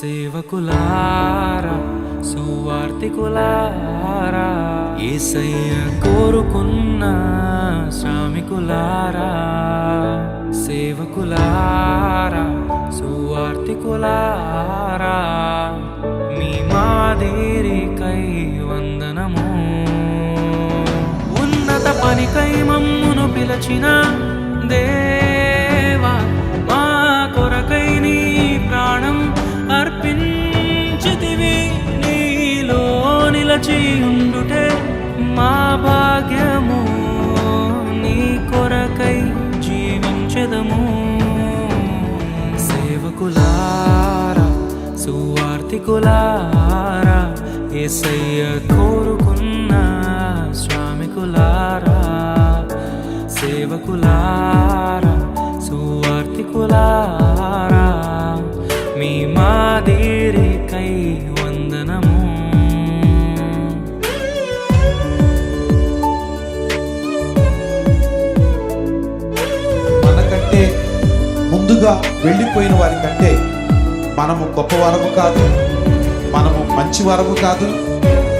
సేవకులారా సువార్తికులారా యేసయ్య కోరుకున్న శ్రామికులారా సేవకులారా సువార్తికులారా మీ మాదిరికై వందనము ఉన్నత పనికై మమ్మును పిలచిన దేవా మా కొరకై నీ ప్రాణం అర్పించితివి నీలో నిలచి ఉండుటే మా భాగ్యము నీ కొరకై జీవించెదము సేవకులారా సువార్తికులారా యేసయ్య కోరుకున్న శ్రామికులారా సేవకులారా సువార్తికులారా మీ మాదిరికై వందనము మనకంటే ముందుగా వెళ్ళిపోయిన వారి కంటే మనము గొప్పవారము కాదు, మనము మంచివారము కాదు,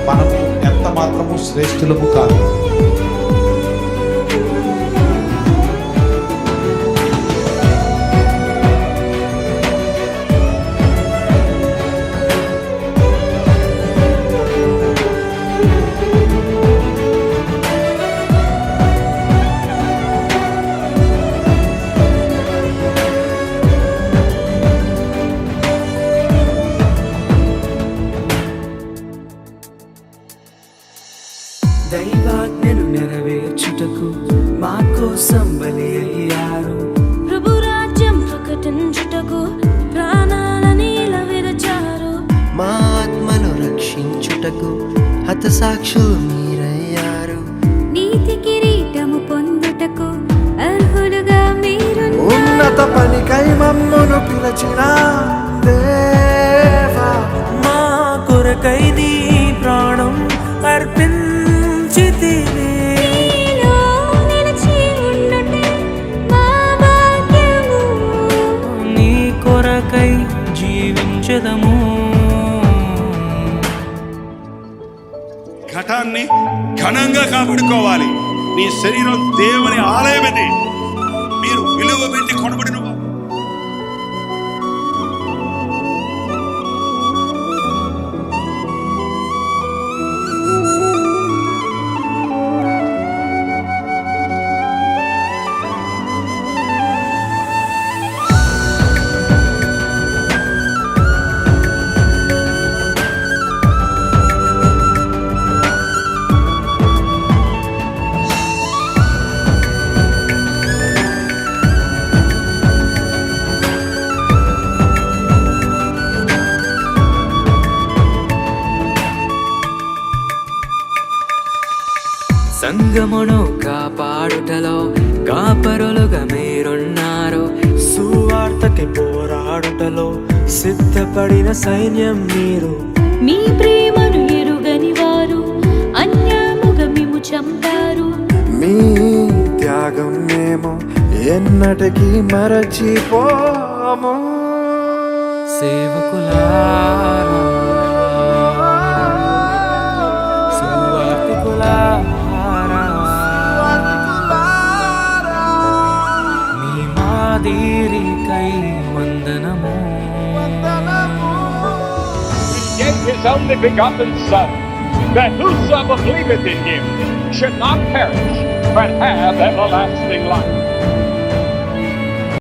మనము ఎంత మాత్రము శ్రేష్ఠులము కాదు. దైవాజ్ఞను నెరవేర్చుటకు మా కోసం బలి అయ్యారు ప్రభు రాజ్యం ప్రకటించుటకు ప్రాణాలని విరచారు మా ఆత్మను రక్షించుటకు హతసాక్షులు మీరయ్యారు నీతి కిరీటము పొందుటకు అర్హులుగా మీరు ఉన్నత పనికై మమ్మును పిలచిన దేవా మా కొరకై నీ ప్రాణం అర్పించితివి నీలో నిలిచి ఉండుటే మా భాగ్యము నీ కొరకై జీవించెదము ఘటాన్ని ఘనంగా కాపాడుకోవాలి. నీ శరీరం దేవుని ఆలయం ఇది. మీరు విలువ పెట్టి కొనబడిన వారు. సంగమును కాపాడుటలో కాపరులుగా మీరున్నారు సువార్తకి పోరాడుటలో సిద్ధపడిన సైన్యం మీరు మీ ప్రేమను ఎరుగని వారు అన్యాయముగా మిమ్ము చంపారు మీ త్యాగం మేము ఎన్నటికీ మరచిపోము సేవకులారా సువార్తికులారా మీ మాదిరికై వందనము He gave his only begotten Son, that whosoever believeth in him should not perish, but have everlasting life.